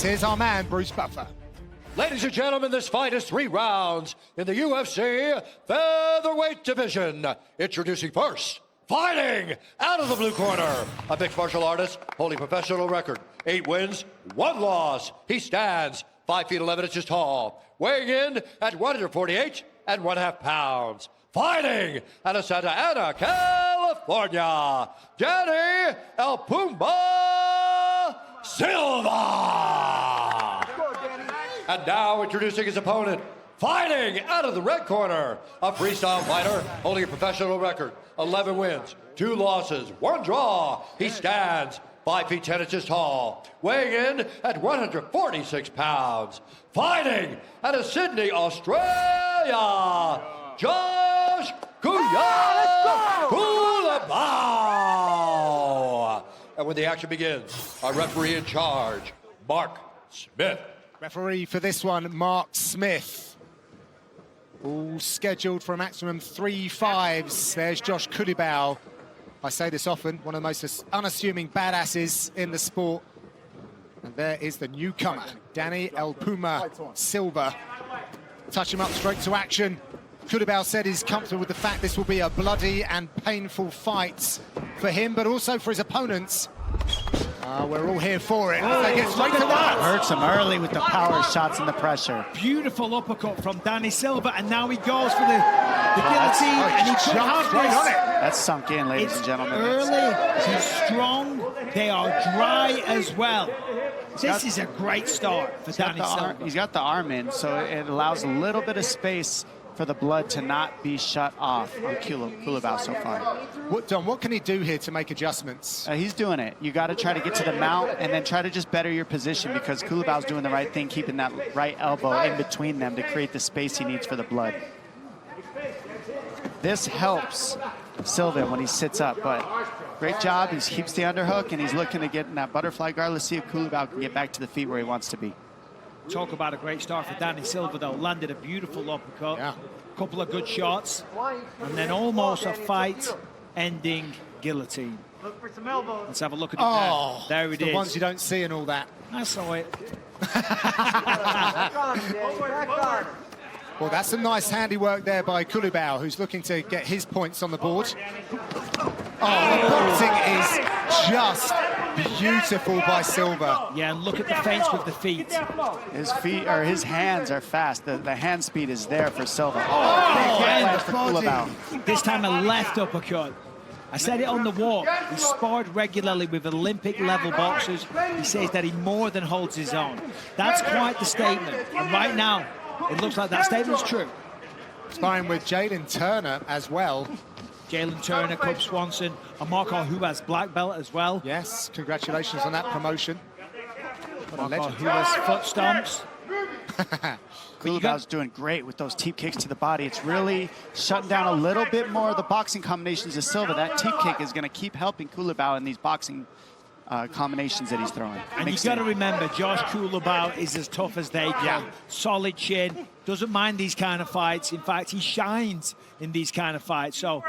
Here's our man, Bruce Buffer. Ladies and gentlemen, this fight is 3 rounds in the UFC featherweight division. Introducing first, fighting out of the blue corner, a mixed martial artist holding professional record, 8 wins, 1 loss. He stands 5 feet 11 inches tall, weighing in at 148 1/2 pounds. Fighting out of Santa Ana, California, Danny El Pumba Silva. And now introducing his opponent, fighting out of the red corner, a freestyle fighter holding a professional record, 11 wins, 2 losses, 1 draw. He stands 5 feet 10 inches tall, weighing in at 146 pounds. Fighting out of Sydney, Australia, Josh Kulibaoni. And when the action begins, our referee in charge, Mark Smith. Referee for this one, Mark Smith. All scheduled for a maximum 3 fives. There's Josh Kulibaoni. I say this often, one of the most unassuming badasses in the sport. And there is the newcomer, Danny El Puma Silva. Touch him up straight to action. Kulibaoni said he's comfortable with the fact this will be a bloody and painful fight for him, but also for his opponents. We're all here for it. They get straight to work. Hurts him early with the power shots and the pressure. Beautiful uppercut from Danny Silva, and now he goes for the guillotine, and he could have straight on it. That's sunk in, ladies and gentlemen. Early, he's strong, they are dry as well. This is a great start for Danny Silva. He's got the arm in, so it allows a little bit of space for the blood to not be shut off on Kulibaoni so far. What can he do here to make adjustments? He's doing it. You got to try to get to the mount and then try to just better your position, because Kulibaoni's doing the right thing, keeping that right elbow in between them to create the space he needs for the blood. This helps Silva when he sits up, but great job. He keeps the underhook, and he's looking to get in that butterfly guard. Let's see if Kulibaoni can get back to the feet where he wants to be. Talk about a great start for Danny Silva, though. Landed a beautiful uppercut, couple of good shots, and then almost a fight-ending guillotine. Let's have a look at it now. There it is. The ones you don't see and all that. I saw it. Well, that's some nice handiwork there by Kulibaoni, who's looking to get his points on the board. Oh, the boxing is just beautiful by Silva. Yeah, and look at the feints with the feet. His hands are fast. The hand speed is there for Silva. And for Kulibaoni. this time a left uppercut. I said it on the walk. He sparred regularly with Olympic-level boxers. He says that he more than holds his own. That's quite the statement. And right now, it looks like that statement's true. Sparring with Jalen Turner as well. Jalen Turner, Cub Swanson, a Marco who has black belt as well. Yes, congratulations on that promotion. Marco who has foot stomps. Kulibaoni's doing great with those teep kicks to the body. It's really shutting down a little bit more of the boxing combinations of Silva. That teep kick is going to keep helping Kulibaoni in these boxing combinations that he's throwing. And you got to remember, Josh Kulibaoni is as tough as they come. Solid chin, doesn't mind these kind of fights. In fact, he shines in these kind of fights. So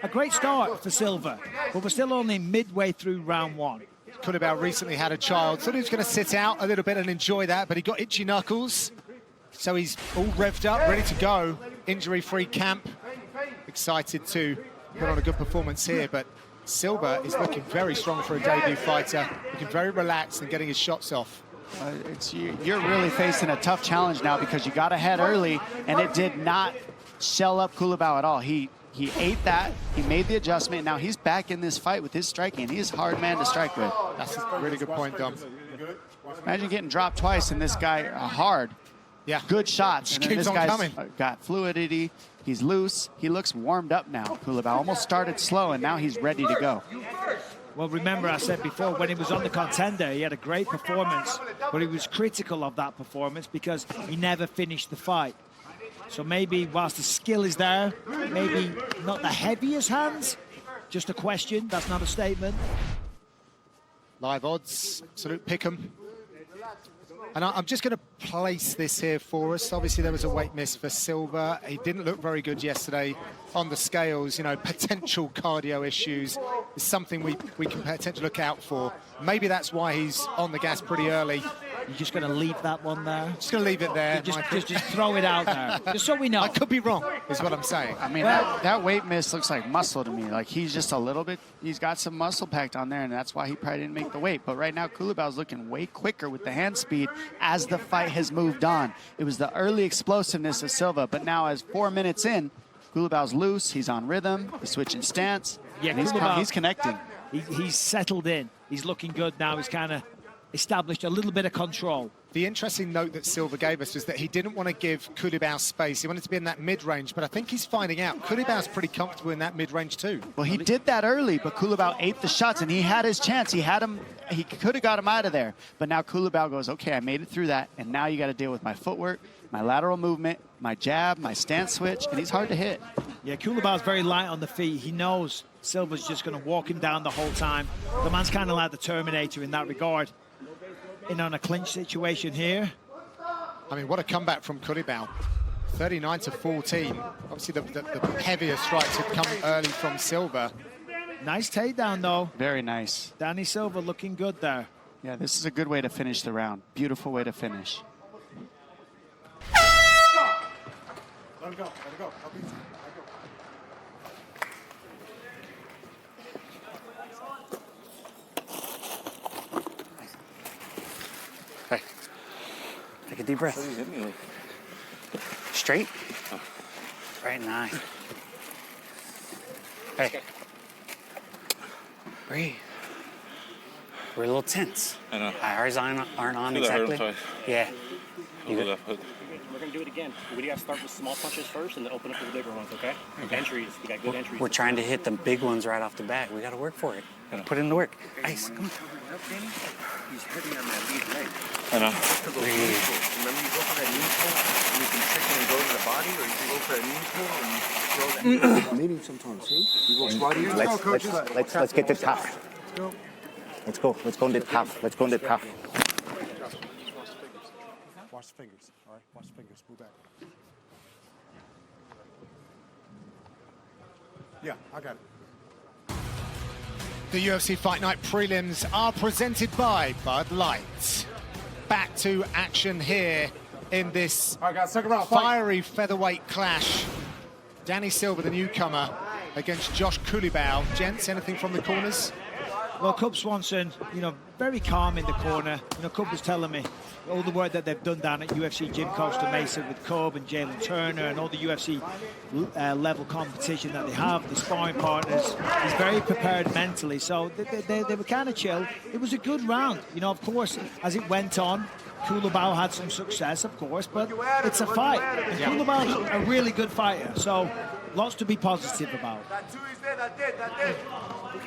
a great start for Silva, but we're still only midway through round 1. Kulibaoni recently had a child, so he was going to sit out a little bit and enjoy that, but he got itchy knuckles. So he's all revved up, ready to go. Injury-free camp. Excited to put on a good performance here, but Silva is looking very strong for a debut fighter, looking very relaxed and getting his shots off. You're really facing a tough challenge now, because you got ahead early, and it did not shell up Kulibaoni at all. He ate that, he made the adjustment, and now he's back in this fight with his striking, and he's a hard man to strike with. That's a really good point, Dom. Imagine getting dropped twice, and this guy hard. Yeah. Good shots. Just keeps on coming. Got fluidity. He's loose. He looks warmed up now, Kulibaoni. Almost started slow, and now he's ready to go. Well, remember I said before, when he was on the Contender, he had a great performance, but he was critical of that performance because he never finished the fight. So maybe whilst the skill is there, maybe not the heaviest hands, just a question, that's not a statement. Live odds, absolute pick'em. And I'm just going to place this here for us. Obviously, there was a weight miss for Silva. He didn't look very good yesterday on the scales. You know, potential cardio issues is something we can potentially look out for. Maybe that's why he's on the gas pretty early. You're just going to leave that one there? Just going to leave it there. Just throw it out there, just so we know. I could be wrong, is what I'm saying. I mean, that weight miss looks like muscle to me. Like, he's just a little bit, he's got some muscle packed on there, and that's why he probably didn't make the weight. But right now, Kulibao's looking way quicker with the hand speed as the fight has moved on. It was the early explosiveness of Silva, but now as 4 minutes in, Kulibao's loose, he's on rhythm, he's switching stance, yeah, and he's connecting. He's settled in. He's looking good now. He's kind of established a little bit of control. The interesting note that Silva gave us was that he didn't want to give Kulibao space. He wanted to be in that mid-range, but I think he's finding out Kulibao's pretty comfortable in that mid-range too. Well, he did that early, but Kulibao ate the shots, and he had his chance. He had him. He could have got him out of there. But now Kulibao goes, okay, I made it through that, and now you got to deal with my footwork, my lateral movement, my jab, my stance switch, and he's hard to hit. Yeah, Kulibao's very light on the feet. He knows Silva's just going to walk him down the whole time. The man's kind of like the Terminator in that regard. In on a clinch situation here. I mean, what a comeback from Kulibao. 39-14. Obviously, the heavier strikes had come early from Silva. Nice takedown, though. Very nice. Danny Silva looking good there. Yeah, this is a good way to finish the round. Beautiful way to finish. Let him go. Hey, take a deep breath. What are you hitting me with? Straight. Oh. Right in the eye. Hey. Breathe. We're a little tense. I know. Ours aren't on Feel that hurt exactly. twice. Yeah. Hold the left hook. We're going to do it again. We got to start with small punches first and then open up to the bigger ones, okay? Entries. We got good entries. We're trying to hit the big ones right off the bat. We got to work for it. Put in the work. Ice, come on. He's hitting on that lead leg. I know. Remember, you go for that knee pull, and you can trick it and go to the body, or you can go for that knee pull and throw that. Maybe sometimes, see? You go squat here. Let's get the top. Let's go. Let's go into the top. Let's go into the top. Watch the fingers, all right? Watch the fingers. Move back. Yeah, I got it. The UFC Fight Night prelims are presented by Bud Light. Back to action here in this fiery featherweight clash. Danny Silva, the newcomer, against Josh Kulibao. Gents, anything from the corners? Well, Cub Swanson, you know, very calm in the corner. You know, Cub was telling me all the work that they've done down at UFC Gym Costa Mesa with Cub and Jalen Turner and all the UFC level competition that they have, the sparring partners. He's very prepared mentally, so they were kind of chill. It was a good round. You know, of course, as it went on, Kulibao had some success, of course, but it's a fight. And Kulibao's a really good fighter, so lots to be positive about.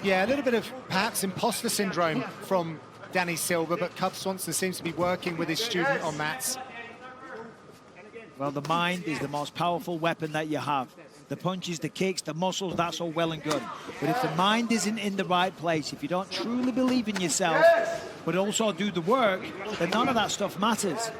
Yeah, a little bit of perhaps imposter syndrome from Danny Silva, but Cub Swanson seems to be working with his student on that. Well, the mind is the most powerful weapon that you have. The punches, the kicks, the muscles, that's all well and good. But if the mind isn't in the right place, if you don't truly believe in yourself, but also do the work, then none of that stuff matters.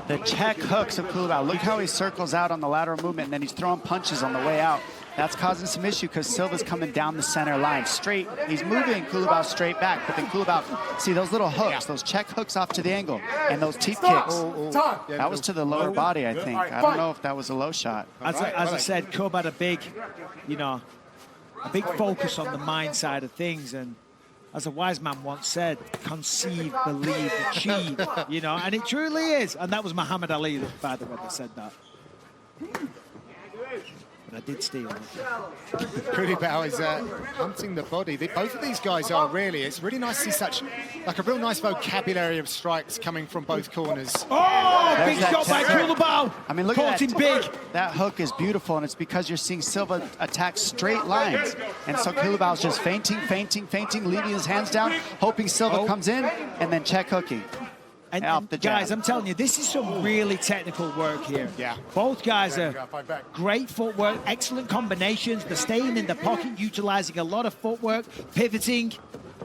The check hooks of Kulibao. Look how he circles out on the lateral movement, and then he's throwing punches on the way out. That's causing some issue because Silva's coming down the center line straight. He's moving Kulibao straight back, but then Kulibao, see those little hooks, those check hooks off to the angle, and those teep kicks. That was to the lower body, I think. I don't know if that was a low shot. As I said, Cub had a big, you know, a big focus on the mind side of things, and as a wise man once said, conceive, believe, achieve, you know, and it truly is. And that was Muhammad Ali, by the way, that said that. But I did steal it. Kulibao is hunting the body. Both of these guys are really, it's really nice to see such, like a real nice vocabulary of strikes coming from both corners. Oh, big shot by Kulibao. I mean, look at that. Big. That hook is beautiful, and it's because you're seeing Silva attack straight lines. And so Kulibao's just feinting, leaving his hands down, hoping Silva comes in, and then check hooking. And guys, I'm telling you, this is some really technical work here. Yeah. Both guys are great footwork, excellent combinations. They're staying in the pocket, utilizing a lot of footwork, pivoting.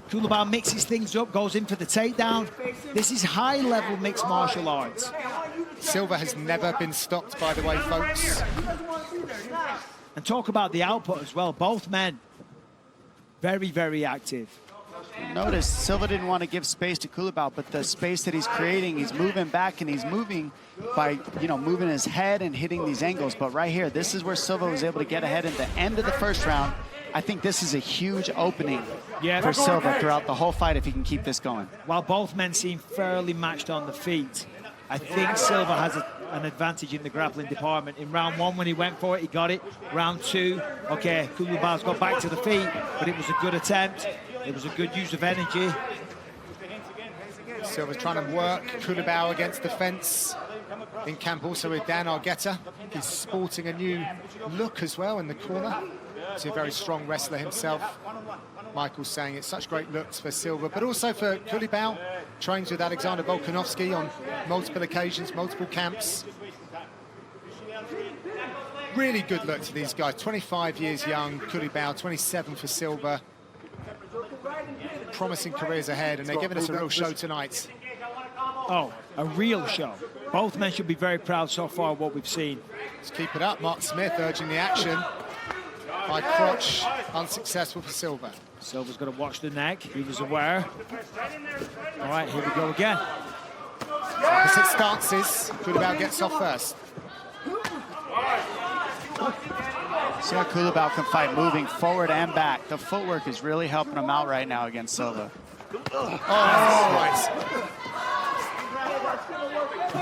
Kulibao mixes things up, goes in for the takedown. This is high-level mixed martial arts. Silva has never been stopped, by the way, folks. And talk about the output as well. Both men, very, very active. notice Silva didn't want to give space to Kulibaoni, but the space that he's creating, he's moving back and he's moving by, moving his head and hitting these angles. But right here, this is where Silva was able to get ahead at the end of the first round. I think this is a huge opening for Silva throughout the whole fight if he can keep this going. While both men seem fairly matched on the feet, I think Silva has an advantage in the grappling department. In round 1, when he went for it, he got it. Round 2, okay, Kulibao's got back to the feet, but it was a good attempt. It was a good use of energy. Silva's trying to work Kulibaoni against the fence in camp, also with Dan Argueta. He's sporting a new look as well in the corner. He's a very strong wrestler himself. Michael's saying it's such great looks for Silva, but also for Kulibaoni. Trains with Alexander Volkanovski on multiple occasions, multiple camps. Really good look to these guys. 25 years young, Kulibaoni, 27 for Silva. Promising careers ahead, and they're giving us a real show tonight. Oh, a real show. Both men should be very proud so far of what we've seen. Let's keep it up. Mark Smith urging the action. High crotch, unsuccessful for Silva. Silva's got to watch the neck. He was aware. All right, here we go again. Opposite stances. Kulibaoni gets off first. See how Kulibaoni can fight moving forward and back. The footwork is really helping him out right now against Silva. Oh, right.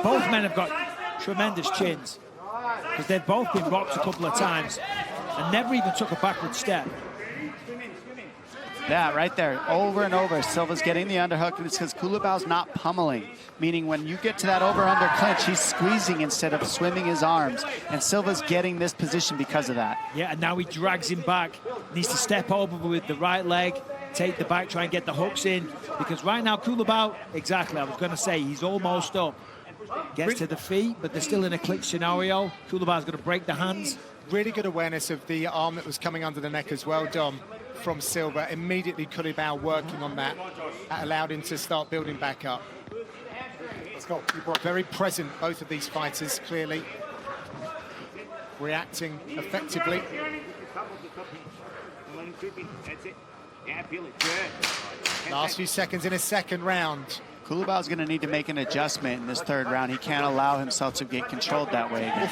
Both men have got tremendous chins because they've both been rocked a couple of times and never even took a backward step. Yeah, right there, over and over. Silva's getting the underhook, and it's because Kulibao's not pummeling, meaning when you get to that over-under clinch, he's squeezing instead of swimming his arms, and Silva's getting this position because of that. Yeah, and now he drags him back. Needs to step over with the right leg, take the back, try and get the hooks in, because right now Kulibaoni, exactly, I was going to say, he's almost up. Gets to the feet, but they're still in a clinch scenario. Kulibao's going to break the hands. Really good awareness of the arm that was coming under the neck as well, Dom, from Silva. Immediately Kulibaoni working on that. That allowed him to start building back up. Let's go. Very present, both of these fighters, clearly. Reacting effectively. Last few seconds in his second round. Kulibao's going to need to make an adjustment in this third round. He can't allow himself to get controlled that way again.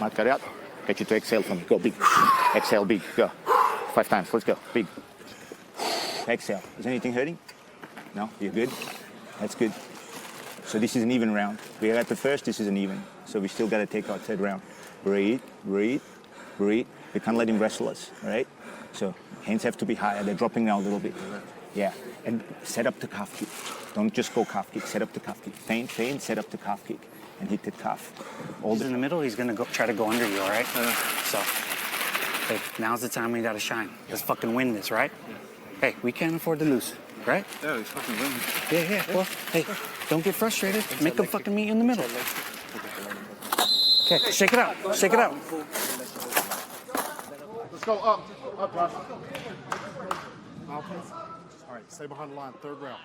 Mark, carry out. Get you to exhale for me. Go big. Exhale big. Go. 5 times. Let's go. Big. Exhale. Is anything hurting? No? You're good? That's good. So this is an even round. We are at the first. This is an even. So we still got to take our third round. Breathe. Breathe. Breathe. We can't let him wrestle us. All right? So hands have to be higher. They're dropping now a little bit. Yeah. And set up the calf kick. Don't just go calf kick. Set up the calf kick. Feint, feint, set up the calf kick. And hit the calf. Hold it in the middle, he's gonna go try to go under you, all right? So, hey, now's the time we gotta shine. Let's fucking win this, right? Hey, we can't afford to lose, right? Yeah, he's fucking winning. Yeah. Well, hey, don't get frustrated. Make them fucking meet you in the middle. Okay, shake it out. Shake it out. Let's go up. Up, Josh. All right, stay behind the line. Third round.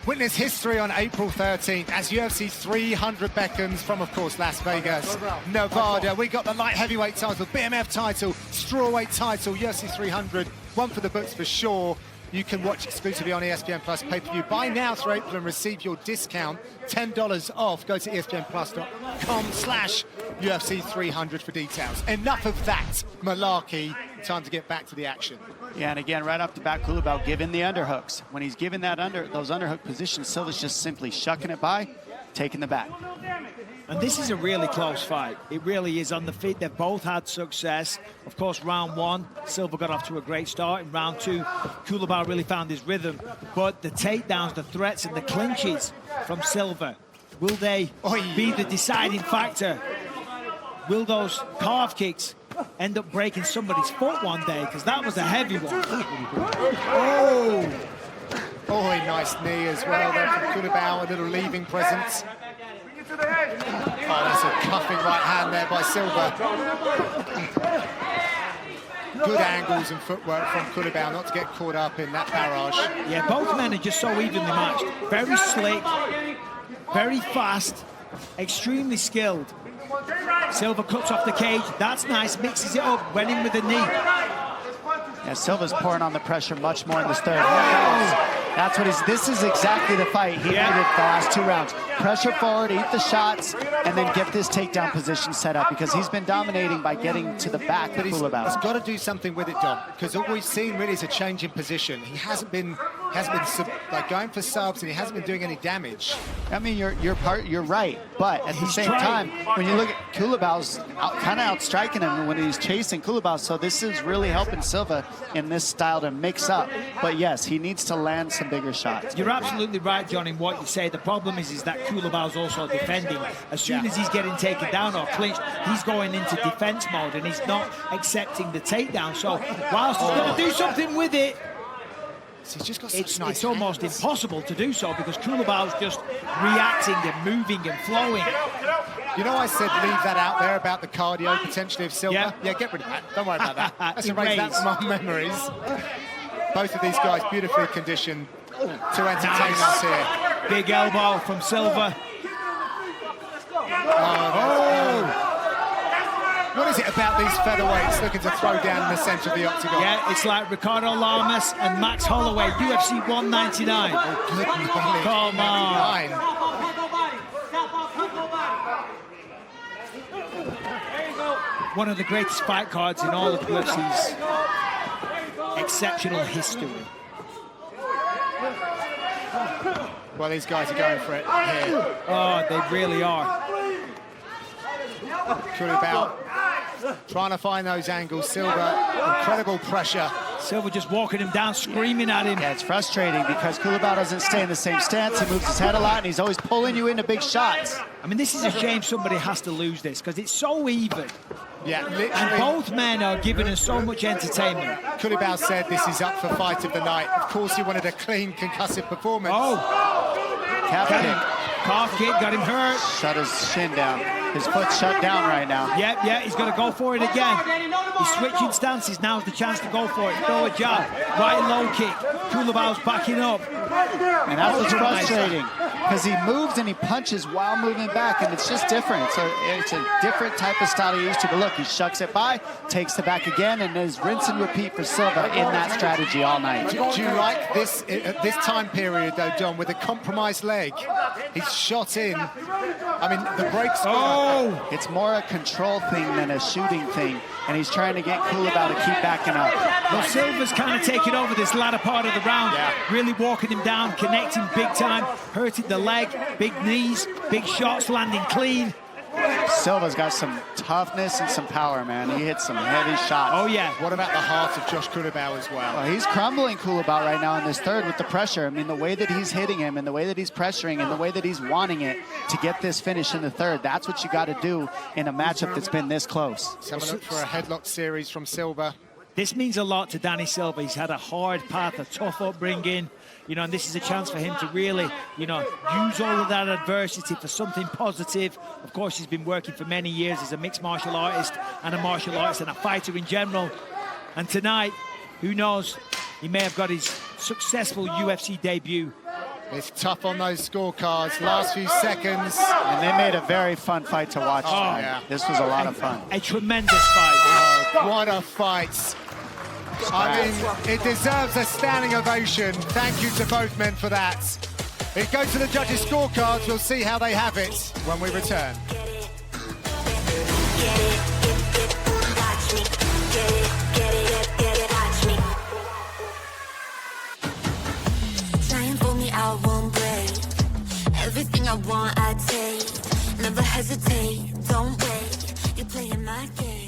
Witness history on April 13th as UFC 300 beckons from, of course, Las Vegas, Nevada. We got the light heavyweight title, BMF title, strawweight title, UFC 300. One for the books for sure. You can watch exclusively on ESPN Plus pay-per-view. Buy now through April and receive your discount, $10 off. Go to espnplus.com/UFC 300 for details. Enough of that malarkey. Time to get back to the action. Yeah, and again, right off the bat, Kulibaoni giving the underhooks. When he's giving those underhook positions, Silva's just simply shucking it by, taking the back. And this is a really close fight. It really is. On the feet, they've both had success. Of course, round 1, Silva got off to a great start. In round 2, Kulibaoni really found his rhythm. But the takedowns, the threats, and the clinches from Silva, will they be the deciding factor? Will those calf kicks end up breaking somebody's foot one day? Because that was a heavy one. Oh, nice knee as well there from Kulibaoni, a little leaving presence. Oh, that's a cuffing right hand there by Silva. good angles and footwork from Kulibaoni not to get caught up in that barrage. Yeah, both men are just so evenly matched. Very slick, very fast, extremely skilled. Silva cuts off the cage. That's nice, mixes it up, went in with the knee. Yeah, Silva's pouring on the pressure much more in this third. That's what this is exactly the fight he needed the last 2 rounds. Pressure forward, eat the shots, and then get this takedown position set up because he's been dominating by getting to the back of Kulibaoni. He's got to do something with it, Dom, because all we've seen really is a change in position. He hasn't been like going for subs, and he hasn't been doing any damage. I mean, you're right, but at the same time, when you look at Kulibao's kind of outstriking him when he's chasing Kulibaoni, so this is really helping Silva in this style to mix up. But yes, he needs to land some bigger shots. You're absolutely right, John, in what you say. The problem is that Kulibao's also defending. As soon as he's getting taken down or clinched, he's going into defense mode and he's not accepting the takedown. So whilst he's going to do something with it, He's just got it's almost impossible to do so because Kulibao's just reacting and moving and flowing. You know, I said leave that out there about the cardio potentially of Silva. Yeah, get rid of that. Don't worry about that. Let's erase that from our memories. Both of these guys beautifully conditioned to entertain us here. Big elbow from Silva. What is it about these featherweights looking to throw down in the centre of the octagon? Yeah, it's like Ricardo Lamas and Max Holloway, UFC 199. Oh, good knowledge. Come on. One of the greatest fight cards in all of UFC's exceptional history. Well, these guys are going for it here. Oh, they really are. Kulibaoni trying to find those angles. Silva, incredible pressure. Silva just walking him down, screaming at him. Yeah, it's frustrating because Kulibaoni doesn't stay in the same stance. He moves his head a lot, and he's always pulling you into big shots. I mean, this is a shame somebody has to lose this because it's so even. Yeah, literally. And both men are giving us so much entertainment. Kulibaoni said this is up for fight of the night. Of course, he wanted a clean, concussive performance. Calf kick. Calf kick, got him hurt. Shut his shin down. His foot's shut down right now. Yeah, he's going to go for it again. He's switching stances. Now's the chance to go for it. Throw a jab. Right low kick. Kulibao's backing up. And that's what's frustrating because he moves and he punches while moving back, and it's just different. So it's a different type of style he used to. But look, he shucks it by, takes the back again, and is rinse and repeat for Silva in that strategy all night. Do you like this at this time period, though, Don, with a compromised leg? He's shot in. I mean, the breaks. It's more a control thing than a shooting thing, and he's trying to get Kulibaoni to keep backing up. Well, Silva's kind of taking over this latter part of the round, really walking him down, connecting big time, hurting the leg, big knees, big shots, landing clean. Silva's got some toughness and some power, man. He hits some heavy shots. Oh, yeah. What about the heart of Josh Kulibaoni as well? Well, he's crumbling Kulibaoni right now in this third with the pressure. I mean, the way that he's hitting him and the way that he's pressuring and the way that he's wanting it to get this finish in the third, that's what you got to do in a matchup that's been this close. Let's have a look for a headlock series from Silva. This means a lot to Danny Silva. He's had a hard path, a tough upbringing, you know, and this is a chance for him to really, you know, use all of that adversity for something positive. Of course, he's been working for many years as a mixed martial artist and a martial artist and a fighter in general. And tonight, who knows, he may have got his successful UFC debut. It's tough on those scorecards. Last few seconds. And they made a very fun fight to watch tonight. Yeah. This was a lot of fun. A tremendous fight. What a fight. I mean, it deserves a standing ovation. Thank you to both men for that. It goes to the judges' scorecards. We'll see how they have it when we return. Trying for me, I won't break. Everything I want, I take. Never hesitate, don't wait. You're playing my game.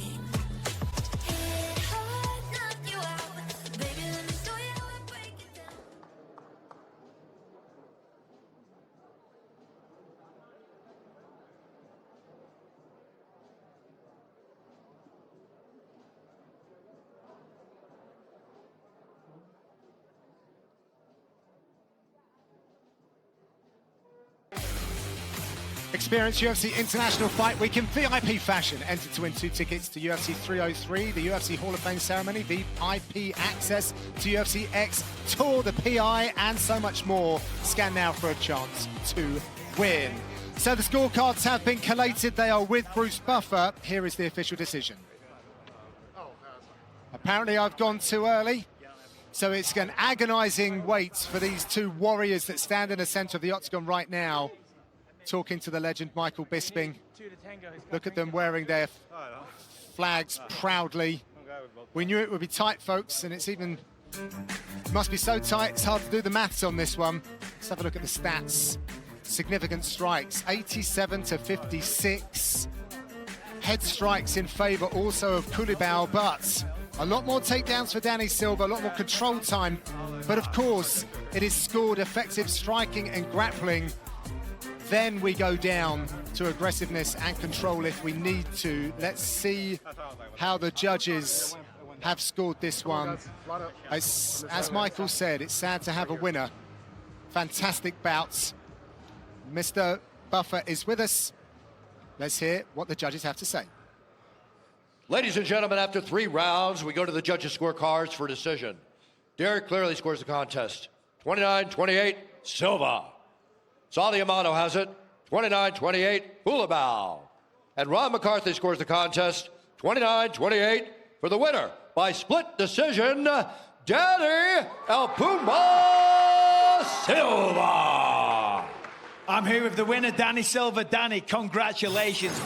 Experience UFC International Fight Week in VIP fashion. Enter to win 2 tickets to UFC 303, the UFC Hall of Fame ceremony, VIP access to UFC X Tour, the PI, and so much more. Scan now for a chance to win. So the scorecards have been collated. They are with Bruce Buffer. Here is the official decision. Apparently I've gone too early. So it's an agonizing wait for these two warriors that stand in the center of the octagon right now. Talking to the legend Michael Bisping. Look at them wearing their flags proudly. We knew it would be tight, folks, and it's even must be so tight it's hard to do the maths on this one. Let's have a look at the stats. Significant strikes, 87 to 56. Head strikes in favor also of Kulibaoni, but a lot more takedowns for Danny Silva, a lot more control time. But of course, it is scored effective striking and grappling. Then we go down to aggressiveness and control if we need to. Let's see how the judges have scored this one. As Michael said, it's sad to have a winner. Fantastic bouts. Mr. Buffer is with us. Let's hear what the judges have to say. Ladies and gentlemen, after 3 rounds, we go to the judges' scorecards for decision. Derek clearly scores the contest. 29-28, Silva. Sali Amato has it, 29-28, Kulibaoni. And Ron McCarthy scores the contest, 29-28, for the winner by split decision, Danny El Puma Silva. I'm here with the winner, Danny Silva. Danny, congratulations.